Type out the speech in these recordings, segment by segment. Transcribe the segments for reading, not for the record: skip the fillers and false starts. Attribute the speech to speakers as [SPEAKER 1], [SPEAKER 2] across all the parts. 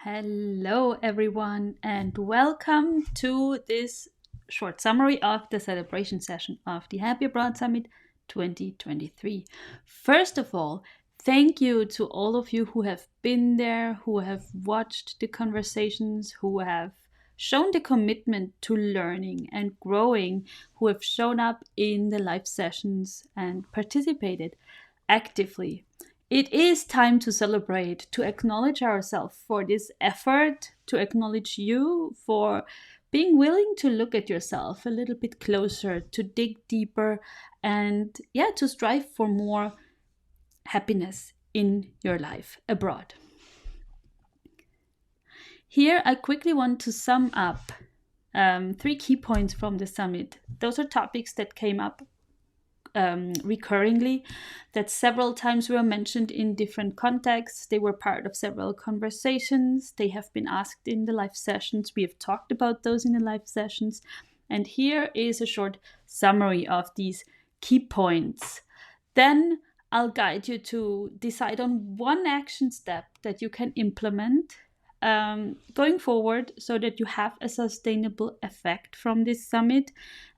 [SPEAKER 1] Hello, everyone, and welcome to this short summary of the celebration session of the Happy Abroad Summit 2023. First of all, thank you to all of you who have been there, who have watched the conversations, who have shown the commitment to learning and growing, who have shown up in the live sessions and participated actively. It is time to celebrate, to acknowledge ourselves for this effort, to acknowledge you for being willing to look at yourself a little bit closer, to dig deeper, and to strive for more happiness in your life abroad. Here, I quickly want to sum up 3 key points from the summit. Those are topics that came up recurringly, that several times were mentioned in different contexts. They were part of several conversations. They have been asked in the live sessions. We have talked about those in the live sessions. And here is a short summary of these key points. Then I'll guide you to decide on one action step that you can implement going forward so that you have a sustainable effect from this summit.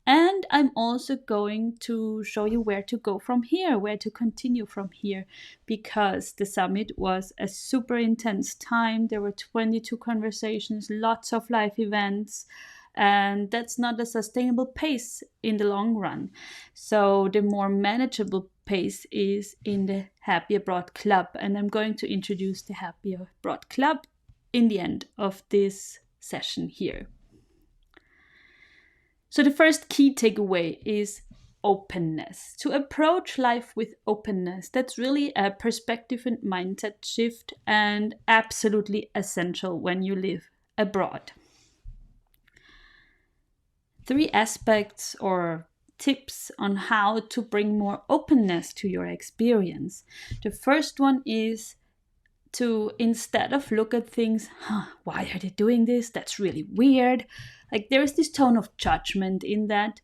[SPEAKER 1] And I'm also going to show you where to go from here, where to continue from here, because the summit was a super intense time. There were 22 conversations, lots of live events, and that's not a sustainable pace in the long run. So the more manageable pace is in the Happy Abroad Club, and I'm going to introduce the Happy Abroad Club in the end of this session here. So the first key takeaway is openness. To approach life with openness, that's really a perspective and mindset shift, and absolutely essential when you live abroad. 3 aspects or tips on how to bring more openness to your experience. The first one is to, instead of look at things, why are they doing this? That's really weird. Like, there is this tone of judgment in that,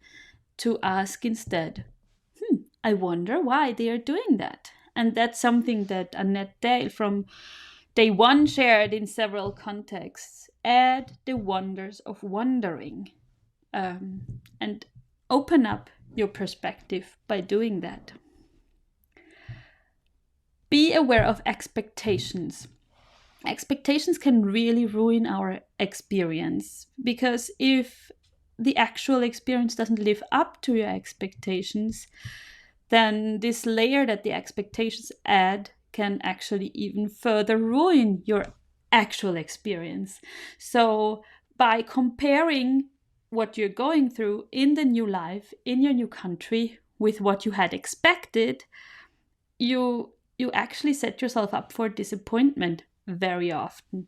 [SPEAKER 1] to ask instead, I wonder why they are doing that. And that's something that Annette Dale from day one shared in several contexts. Add the wonders of wondering, and open up your perspective by doing that. Be aware of expectations. Expectations can really ruin our experience, because if the actual experience doesn't live up to your expectations, then this layer that the expectations add can actually even further ruin your actual experience. So by comparing what you're going through in the new life, in your new country, with what you had expected, you actually set yourself up for disappointment very often.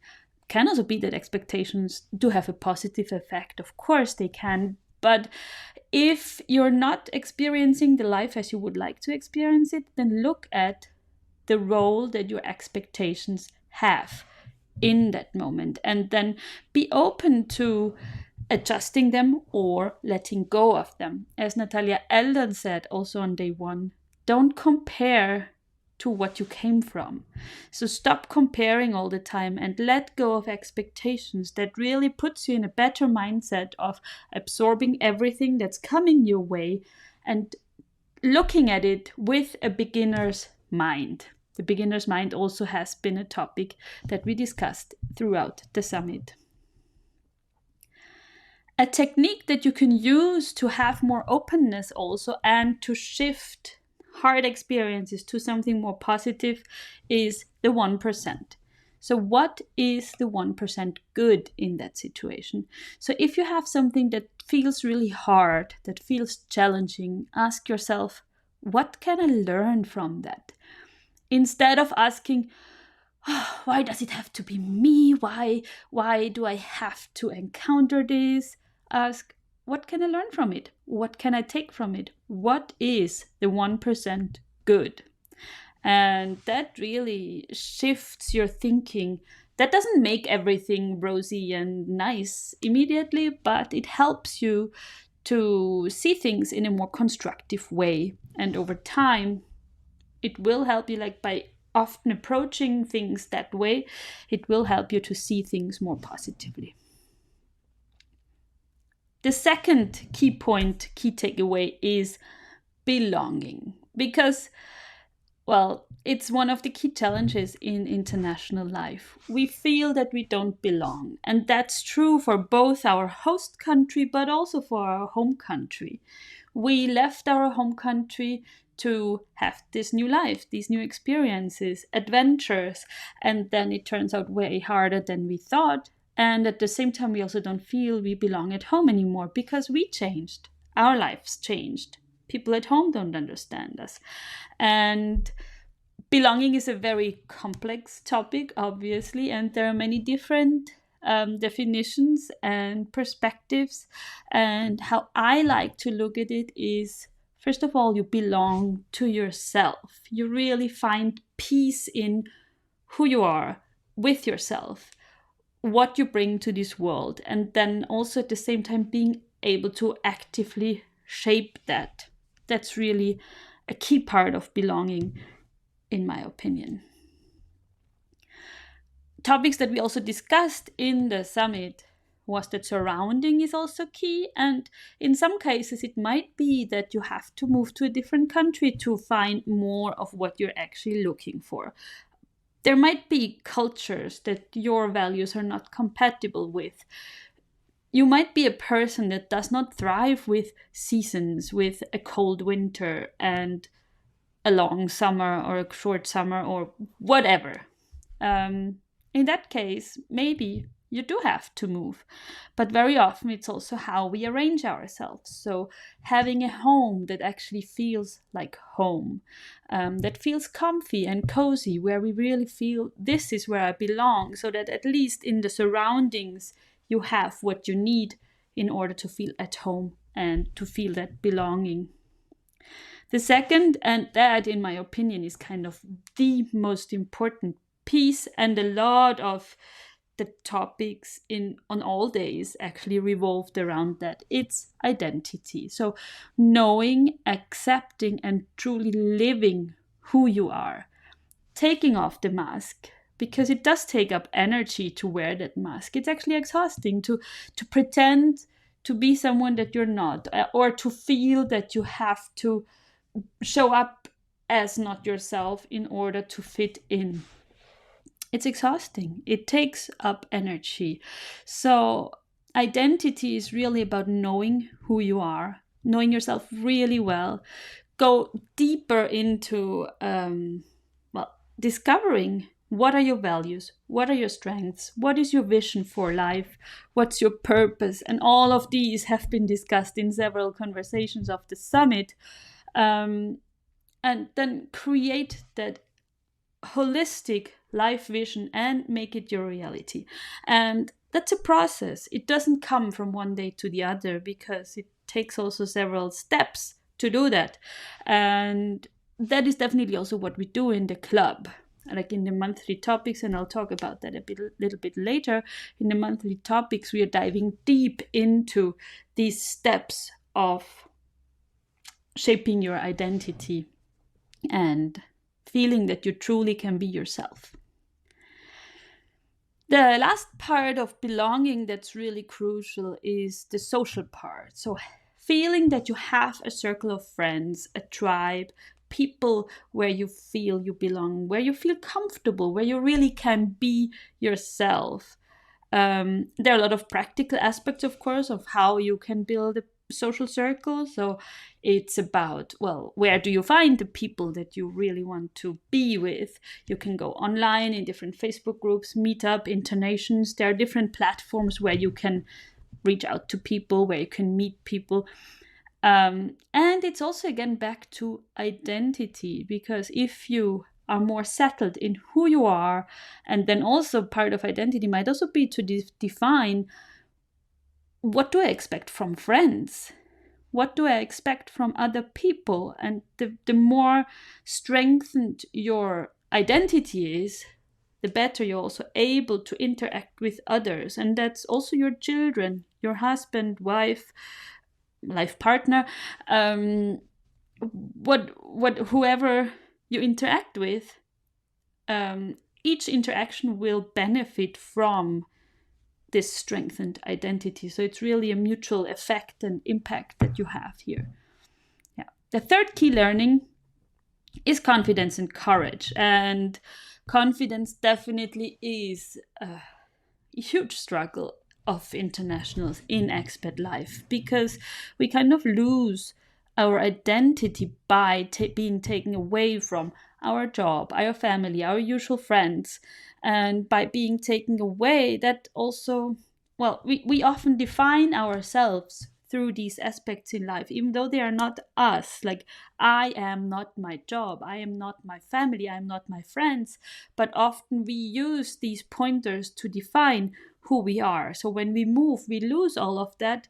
[SPEAKER 1] Can also be that expectations do have a positive effect. Of course they can. But if you're not experiencing the life as you would like to experience it, then look at the role that your expectations have in that moment, and then be open to adjusting them or letting go of them. As Natalia Eldon said also on day one, don't compare to what you came from. So stop comparing all the time and let go of expectations. That really puts you in a better mindset of absorbing everything that's coming your way and looking at it with a beginner's mind. The beginner's mind also has been a topic that we discussed throughout the summit. A technique that you can use to have more openness also, and to shift hard experiences to something more positive, is the 1%. So what is the 1% good in that situation? So if you have something that feels really hard, that feels challenging, ask yourself, what can I learn from that? Instead of asking, why does it have to be me? Why do I have to encounter this? Ask, what can I learn from it? What can I take from it? What is the 1% good? And that really shifts your thinking. That doesn't make everything rosy and nice immediately, but it helps you to see things in a more constructive way. And over time, it will help you, like by often approaching things that way, it will help you to see things more positively. The second key point, key takeaway is belonging. Because, well, it's one of the key challenges in international life. We feel that we don't belong. And that's true for both our host country, but also for our home country. We left our home country to have this new life, these new experiences, adventures, and then it turns out way harder than we thought. And at the same time, we also don't feel we belong at home anymore because we changed. Our lives changed. People at home don't understand us. And belonging is a very complex topic, obviously, and there are many different definitions and perspectives. And how I like to look at it is, first of all, you belong to yourself. You really find peace in who you are with yourself, what you bring to this world, and then also at the same time being able to actively shape that. That's really a key part of belonging, in my opinion. Topics that we also discussed in the summit was that surrounding is also key, and in some cases it might be that you have to move to a different country to find more of what you're actually looking for. There might be cultures that your values are not compatible with. You might be a person that does not thrive with seasons, with a cold winter and a long summer or a short summer or whatever. In that case, maybe you do have to move. But very often it's also how we arrange ourselves. So having a home that actually feels like home, that feels comfy and cozy, where we really feel this is where I belong, so that at least in the surroundings you have what you need in order to feel at home and to feel that belonging. The second, and that in my opinion is kind of the most important piece, and a lot of the topics on all days actually revolved around that. It's identity. So knowing, accepting, and truly living who you are. Taking off the mask, because it does take up energy to wear that mask. It's actually exhausting to pretend to be someone that you're not, or to feel that you have to show up as not yourself in order to fit in. It's exhausting. It takes up energy. So identity is really about knowing who you are, knowing yourself really well. Go deeper into, discovering what are your values, what are your strengths, what is your vision for life, what's your purpose. And all of these have been discussed in several conversations of the summit. And then create that holistic life vision and make it your reality. And that's a process. It doesn't come from one day to the other, because it takes also several steps to do that. And that is definitely also what we do in the club, like in the monthly topics, and I'll talk about that a little bit later. In the monthly topics, we are diving deep into these steps of shaping your identity and feeling that you truly can be yourself. The last part of belonging that's really crucial is the social part. So feeling that you have a circle of friends, a tribe, people where you feel you belong, where you feel comfortable, where you really can be yourself. There are a lot of practical aspects, of course, of how you can build a social circle. So it's about, well, where do you find the people that you really want to be with? You can go online in different Facebook groups, Meetup, Internations. There are different platforms where you can reach out to people, where you can meet people. And it's also, again, back to identity, because if you are more settled in who you are, and then also part of identity might also be to define, what do I expect from friends? What do I expect from other people? And the more strengthened your identity is, the better you're also able to interact with others. And that's also your children, your husband, wife, life partner, whoever you interact with. each interaction will benefit from this strengthened identity. So it's really a mutual effect and impact that you have here. Yeah. The third key learning is confidence and courage. And confidence definitely is a huge struggle of internationals in expat life, because we kind of lose our identity by being taken away from our job, our family, our usual friends. And by being taken away, that also, well, we often define ourselves through these aspects in life, even though they are not us. Like, I am not my job, I am not my family, I am not my friends. But often we use these pointers to define who we are. So when we move, we lose all of that,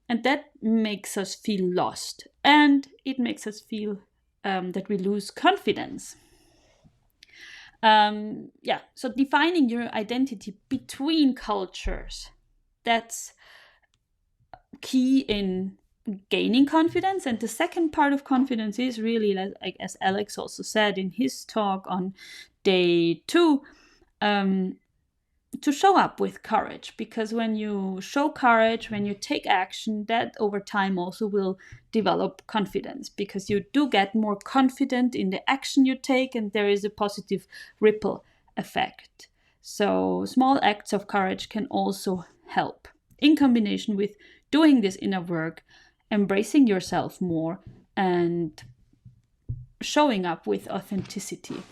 [SPEAKER 1] and that makes us feel lost, and it makes us feel that we lose confidence. So defining your identity between cultures, that's key in gaining confidence. And the second part of confidence is really, like as Alex also said in his talk on day 2, to show up with courage. Because when you show courage, when you take action, that over time also will develop confidence, because you do get more confident in the action you take, and there is a positive ripple effect. So small acts of courage can also help, in combination with doing this inner work, embracing yourself more, and showing up with authenticity.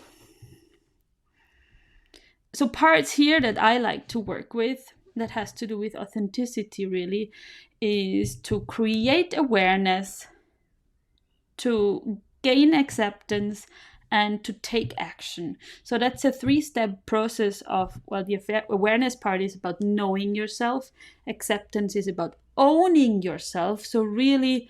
[SPEAKER 1] So parts here that I like to work with that has to do with authenticity really is to create awareness, to gain acceptance, and to take action. So that's a 3-step process of, well, the awareness part is about knowing yourself. Acceptance is about owning yourself. So really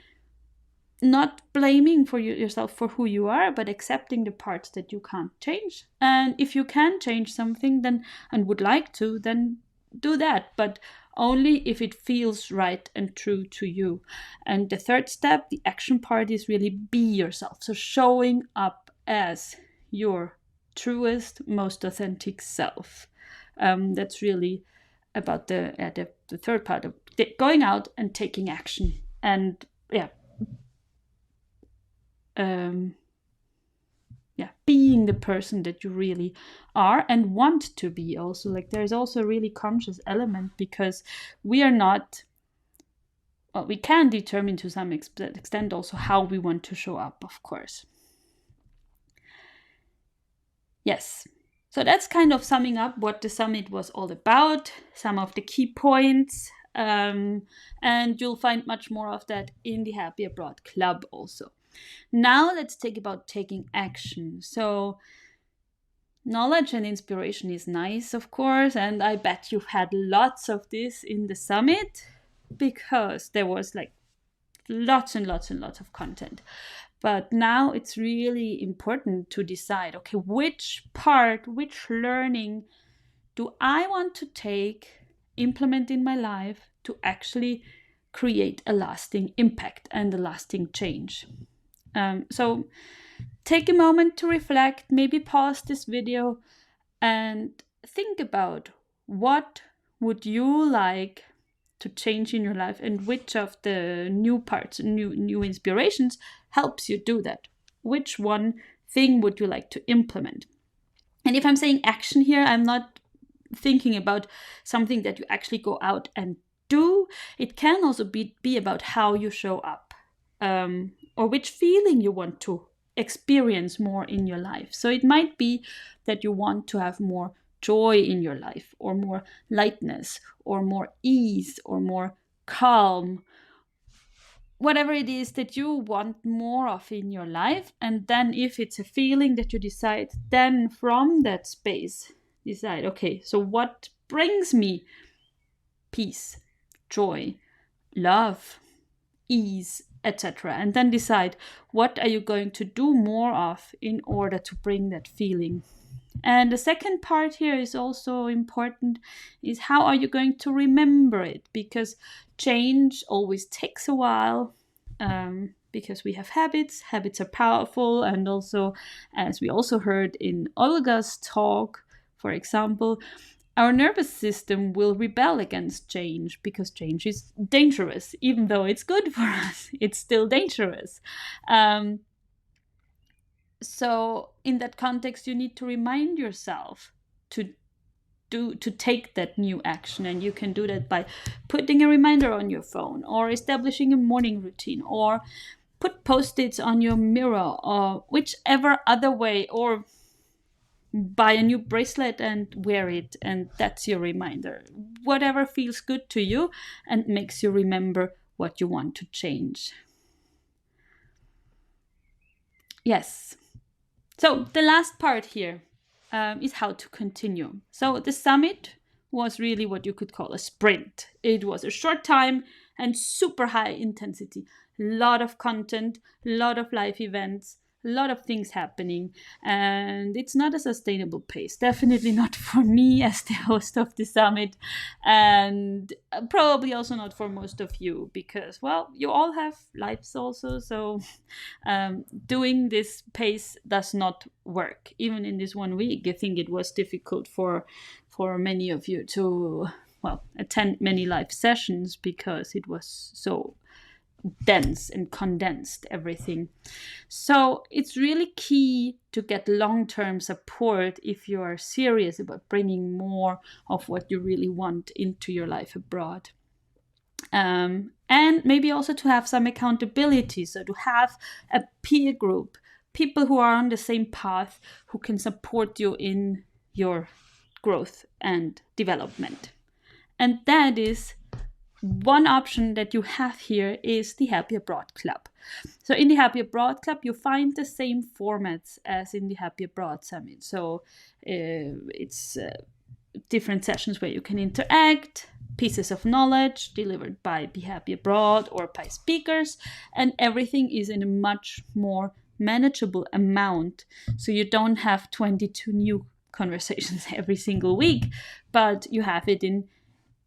[SPEAKER 1] not blaming for yourself for who you are, but accepting the parts that you can't change. And if you can change something then and would like to, then do that, but only if it feels right and true to you. And the third step, the action part, is really be yourself. So showing up as your truest, most authentic self. That's really about the third part of going out and taking action. And being the person that you really are and want to be. Also, like, there's also a really conscious element, because we are not, well, we can determine to some extent also how we want to show up, of course. Yes, so that's kind of summing up what the summit was all about, some of the key points, and you'll find much more of that in the Happy Abroad Club also. Now let's talk about taking action. So knowledge and inspiration is nice, of course, and I bet you've had lots of this in the summit, because there was like lots and lots and lots of content. But now it's really important to decide, okay, which learning do I want to take, implement in my life to actually create a lasting impact and a lasting change. So take a moment to reflect, maybe pause this video and think about what would you like to change in your life, and which of the new parts, new inspirations helps you do that. Which one thing would you like to implement? And if I'm saying action here, I'm not thinking about something that you actually go out and do. It can also be about how you show up, or which feeling you want to experience more in your life. So it might be that you want to have more joy in your life, or more lightness, or more ease, or more calm, whatever it is that you want more of in your life. And then if it's a feeling that you decide, then from that space decide, okay, so what brings me peace, joy, love, ease, etc. And then decide, what are you going to do more of in order to bring that feeling. And the second part here is also important, is how are you going to remember it? Because change always takes a while. because we have habits. Habits are powerful, and also, as we also heard in Olga's talk, for example, our nervous system will rebel against change because change is dangerous. Even though it's good for us, it's still dangerous. So in that context, you need to remind yourself to take that new action, and you can do that by putting a reminder on your phone, or establishing a morning routine, or put post-its on your mirror, or whichever other way, or buy a new bracelet and wear it, and that's your reminder. Whatever feels good to you and makes you remember what you want to change. Yes. So the last part here is how to continue. So the summit was really what you could call a sprint. It was a short time and super high intensity. A lot of content, a lot of live events, a lot of things happening, and it's not a sustainable pace. Definitely not for me as the host of the summit, and probably also not for most of you, because, well, you all have lives also, so doing this pace does not work. Even in this 1 week, I think it was difficult for many of you to, well, attend many live sessions because it was so dense and condensed, everything. So it's really key to get long-term support if you are serious about bringing more of what you really want into your life abroad. And maybe also to have some accountability, so to have a peer group, people who are on the same path, who can support you in your growth and development. And that is one option that you have here, is the Happy Abroad Club. So in the Happy Abroad Club, you find the same formats as in the Happy Abroad Summit. So it's different sessions where you can interact, pieces of knowledge delivered by Be Happy Abroad or by speakers, and everything is in a much more manageable amount. So you don't have 22 new conversations every single week, but you have it in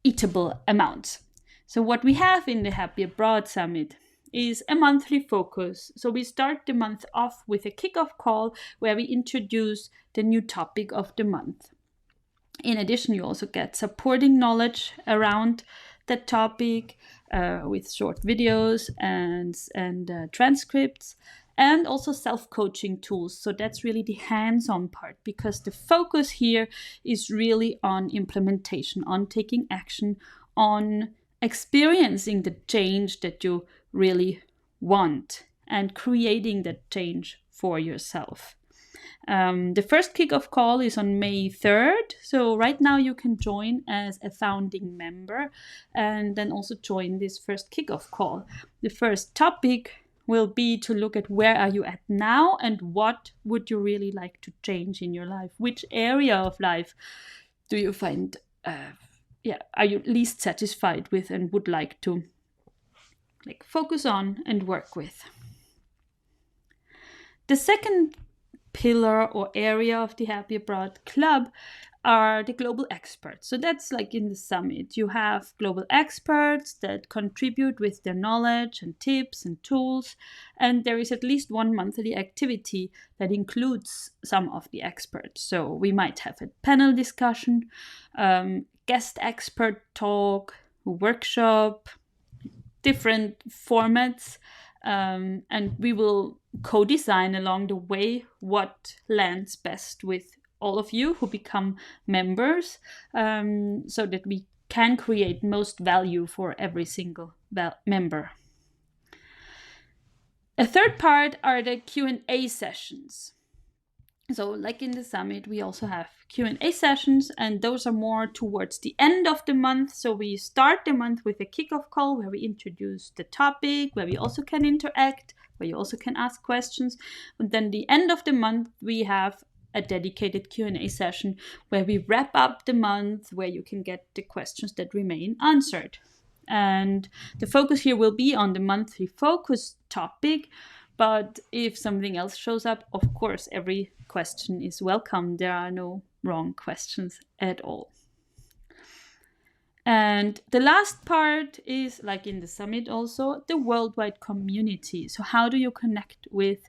[SPEAKER 1] eatable amounts. So what we have in the Happy Abroad Summit is a monthly focus. So we start the month off with a kickoff call where we introduce the new topic of the month. In addition, you also get supporting knowledge around that topic with short videos and transcripts, and also self-coaching tools. So that's really the hands-on part, because the focus here is really on implementation, on taking action, on experiencing the change that you really want and creating that change for yourself. The first kickoff call is on May 3rd. So right now you can join as a founding member and then also join this first kickoff call. The first topic will be to look at where are you at now and what would you really like to change in your life? Which area of life do you find, are you least satisfied with and would like to focus on and work with? The second pillar or area of the Happy Abroad Club are the global experts. So that's like in the summit. You have global experts that contribute with their knowledge and tips and tools. And there is at least one monthly activity that includes some of the experts. So we might have a panel discussion, guest expert talk, workshop, different formats. And we will co-design along the way what lands best with all of you who become members, so that we can create most value for every single member. A third part are the Q&A sessions. So like in the summit, we also have Q&A sessions, and those are more towards the end of the month. So we start the month with a kickoff call where we introduce the topic, where we also can interact, where you also can ask questions. And then the end of the month, we have a dedicated Q&A session where we wrap up the month, where you can get the questions that remain answered. And the focus here will be on the monthly focus topic. But if something else shows up, of course, every question is welcome. There are no wrong questions at all. And the last part is, like in the summit also, the worldwide community. So how do you connect with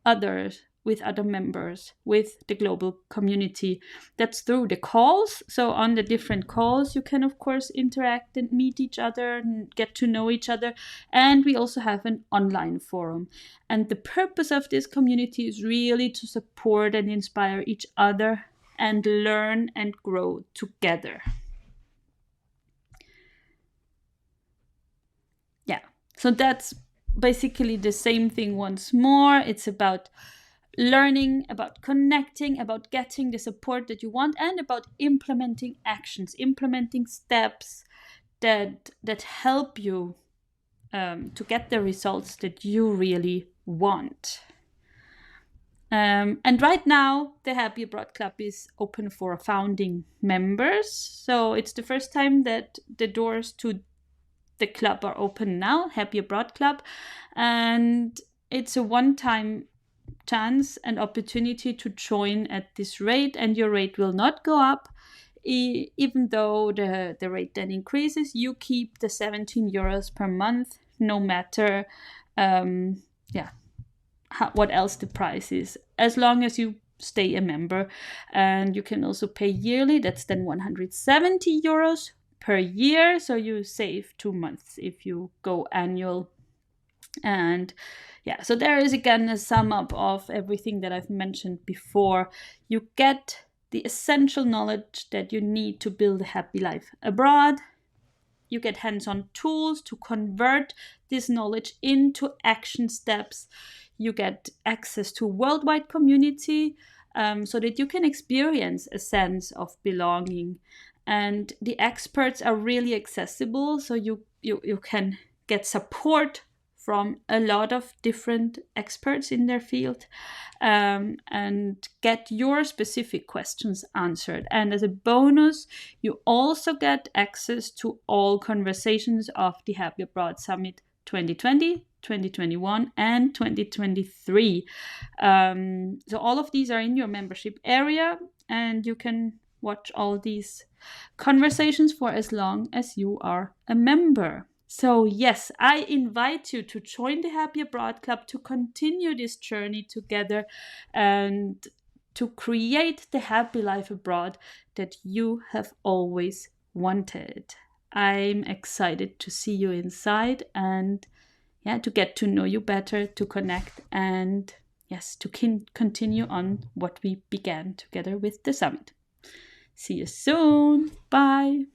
[SPEAKER 1] others, with other members, with the global community? That's through the calls. So on the different calls, you can of course interact and meet each other and get to know each other. And we also have an online forum. And the purpose of this community is really to support and inspire each other and learn and grow together. Yeah, so that's basically the same thing once more. It's about learning, about connecting, about getting the support that you want, and about implementing actions, implementing steps that help you to get the results that you really want. And right now, the Happy Abroad Club is open for founding members. So it's the first time that the doors to the club are open now, Happy Abroad Club. And it's a one-time chance and opportunity to join at this rate, and your rate will not go up. Even though the rate then increases, you keep the 17 euros per month, no matter what else the price is, as long as you stay a member. And you can also pay yearly. That's then 170 euros per year. So you save 2 months if you go annual. And yeah, so there is again a sum up of everything that I've mentioned before. You get the essential knowledge that you need to build a happy life abroad. You get hands-on tools to convert this knowledge into action steps. You get access to a worldwide community so that you can experience a sense of belonging. And the experts are really accessible, so you can get support from a lot of different experts in their field and get your specific questions answered. And as a bonus, you also get access to all conversations of the Happy Abroad Summit 2020, 2021, and 2023. So all of these are in your membership area, and you can watch all these conversations for as long as you are a member. So yes, I invite you to join the Happy Abroad Club to continue this journey together and to create the happy life abroad that you have always wanted. I'm excited to see you inside and to get to know you better, to connect, and yes, to continue on what we began together with the summit. See you soon. Bye.